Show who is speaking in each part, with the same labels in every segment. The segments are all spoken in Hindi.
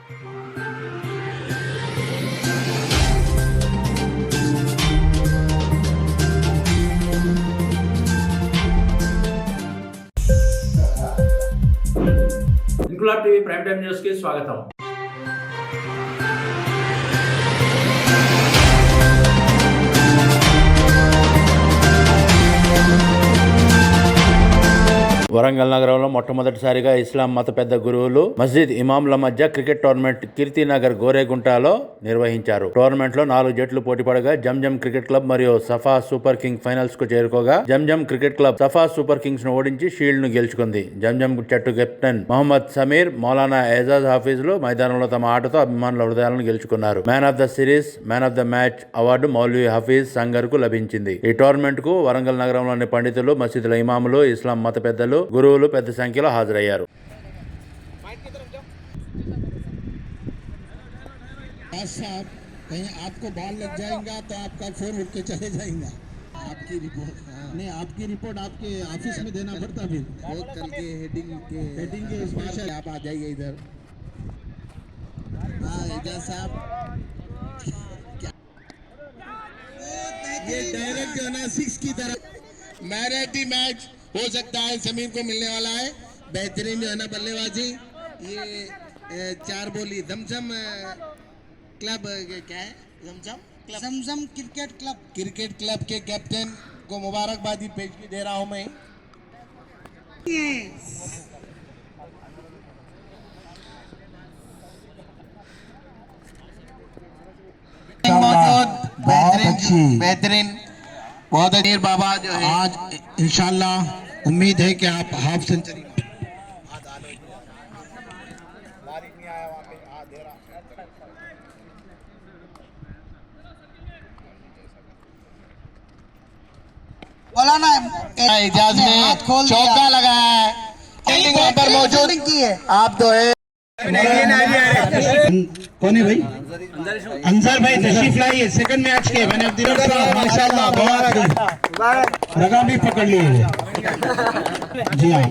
Speaker 1: Inquilab TV prime time news కి స్వాగతం. వరంగల్ నగరంలో మొట్టమొదటిసారిగా ఇస్లాం మత పెద్ద గురువులు మస్జిద్ ఇమాంల మధ్య క్రికెట్ టోర్నమెంట్ కీర్తినగర్ గోరేగుంటలో నిర్వహించారు. టోర్నమెంట్ లో 4 జట్లు పోటీపడగా జంజం క్రికెట్ క్లబ్ మరియు సఫా సూపర్ కింగ్ ఫైనల్స్ కు చేరుకోగా Zamzam cricket club Safa super kings ను ఓడించి షీల్డ్ ను గెలుచుకుంది. జంజం జట్టు కెప్టెన్ మొహమ్మద్ సమీర్, మౌలానా ఏజాజ్ హాఫీజ్లు మైదానంలో తమ ఆటతో అభిమానుల హృదయాలను గెలుచుకున్నారు. Man of the series, man of the match award Maulvi Hafeez Sangar కు లభించింది. ఈ టోర్నమెంట్ కు వరంగల్ నగరంలోని పండితులు, మసీదుల ఇమాములు, ఇస్లాం మత పెద్దలు, గురువులు పెద్ద సంఖ్యలో హాజరయ్యారు.
Speaker 2: कहीं आपको बॉल लग जाएगा तो आपका फोन उठ के चले जाएगा. आपकी रिपोर्ट नहीं, आपकी रिपोर्ट आपके ऑफिस में देना पड़ता. फिर वो कल के हेडिंग के स्पेशल आप आ जाइए इधर. हाँ एजाज साहब, ये डायरेक्ट जो है ना 6 की तरफ मैरिटी मैच हो सकता है, जमीन को मिलने वाला है. बेहतरीन जो है ना बल्लेबाजी. ये 4 बोली दमजम क्लब क्या है, जमजम क्रिकेट क्लब के कैप्टन को मुबारकबादी पेशगी दे रहा हूं मैं. बेहतरीन बहुत अच्छी बाबा जो है. आज इंशाल्लाह उम्मीद है कि आप हाफ सेंचुरी एजाज ने चौका लगाया है. पर मौजूद आप तो है. कौन है भाई? अंसर भाई तशरीफ लाइए. सेकंड मैच के मैंने माशाल्लाह बहुत रगा भी पकड़ लिए. जी हाँ,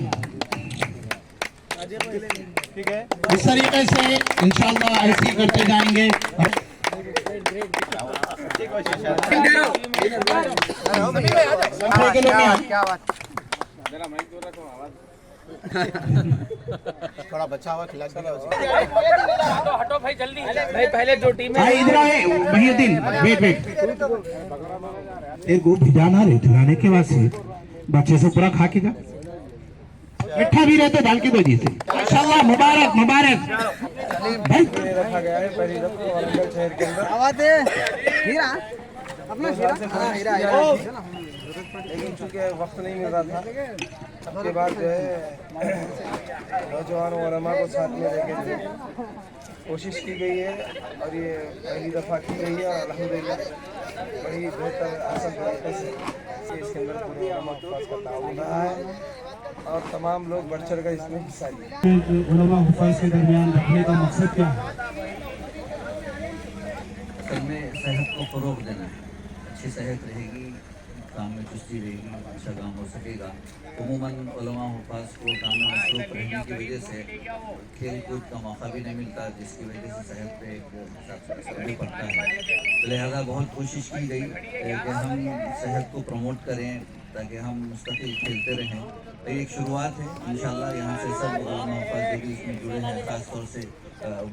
Speaker 2: इस तरीके से इंशाल्लाह ऐसे करते जाएंगे. थोड़ा बचा हुआ खिला दिया उसे.
Speaker 3: हटो भाई जल्दी भाई, पहले जो टीम है
Speaker 2: इधर आए. महिउद्दीन वेट एक को भिजाना रहे खिलाने के बाद से बच्चे से पूरा खा के जा. मिठा भी रहते डाल के दो जी से. माशाल्लाह मुबारक मुबारक भाई.
Speaker 4: रखा गया है पहली दफा वरंगल शहर के अंदर. आवाज है हीरा अपना हीरा लेकिन चूंकि वक्त नहीं मिल रहा था, उसके बाद जो है नौजवान उलमा को साथ में लेके कोशिश की गई है और ये पहली दफ़ा की गई है. और अल्हम्दुलिल्लाह बड़ी बेहतर आसान तरीके से इसके अंदर पूरे उलमा के पास का ताउन रहा है और तमाम लोग बढ़ चढ़ कर इसमें हिस्सा लिया.
Speaker 2: उलमा हुफ़ाज़ के दरमियान रखने का मकसद क्या है?
Speaker 5: में सेहत को फ़रोग़ देना है. अच्छी सेहत रहेगी, काम में चुस्ती रहेगी, अच्छा काम हो सकेगा. उमूमन उलमा हुफ़ाज़ को काम में मसरूफ़ रहने की वजह से खेल कूद का मौका भी नहीं मिलता, जिसकी वजह से सेहत पे एक असर भी पड़ता है. तो लिहाजा बहुत कोशिश की गई कि हम सेहत को प्रमोट करें ताकि हम मुस्तक़िल खेलते रहें. तो एक शुरुआत है. इंशाअल्लाह यहाँ से सब उलमा हुफ़ाज़ जो भी इसमें जुड़े हैं, ख़ास तौर से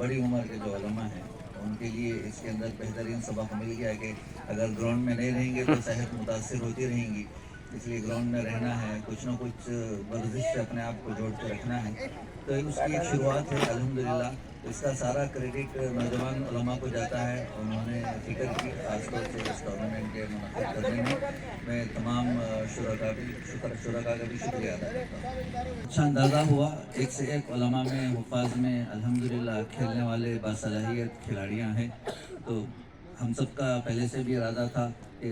Speaker 5: बड़ी उम्र के जो उलमा हैं, उनके लिए इसके अंदर बेहतरीन सबक मिल गया कि अगर ग्राउंड में नहीं रहेंगे तो सेहत मुतासिर होती रहेंगी. इसलिए ग्राउंड में रहना है, कुछ ना कुछ वर्जिश से अपने आप को जोड़ के रखना है. तो उसकी एक शुरुआत है अल्हम्दुलिल्लाह. इसका सारा क्रेडिट नौजवान उलमा को जाता है. उन्होंने फिक्र की खासतौर से इस टूर्नामेंट के मुनक़िद करने में. मैं तमाम शुरका का भी शुक्रिया अदा करता हूँ. अच्छा अंदाज़ा हुआ एक से एक उलमा में हुफ़ाज़ में अल्हम्दुलिल्लाह खेलने वाले बासलाहियत खिलाड़ियाँ हैं. तो हम सब का पहले से भी इरादा था कि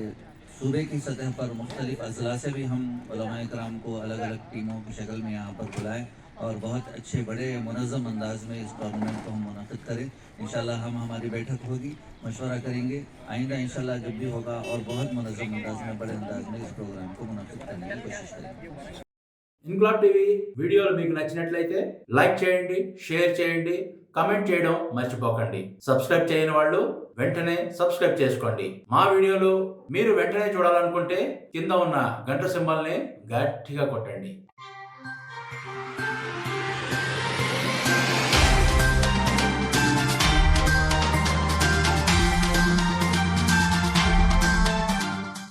Speaker 5: सूबे की सतह पर मुख्तलिफ अज़ला से भी हम उलमाए कराम को अलग अलग टीमों की शक्ल में यहाँ पर बुलाएं और बहुत अच्छे बड़े मुनज़्ज़म अंदाज में इस टूर्नामेंट को हम मुनक़िद करें. इंशाल्लाह हम हमारी बैठक होगी, मशवरा करेंगे. आइंदा इंशाल्लाह जब भी होगा और बहुत मुनज़्ज़म अंदाज में, बड़े अंदाज में इस प्रोग्राम को मुनक़िद करने की कोशिश करेंगे.
Speaker 1: ఇంక్లాబ్ టీవీ వీడియోలు మీకు నచ్చినట్లయితే లైక్ చేయండి, షేర్ చేయండి, కమెంట్ చేయడం మర్చిపోకండి. సబ్స్క్రైబ్ చేయని వాళ్ళు వెంటనే సబ్స్క్రైబ్ చేసుకోండి. మా వీడియోలు మీరు వెంటనే చూడాలనుకుంటే కింద ఉన్న గంట సింబల్ని గట్టిగా కొట్టండి.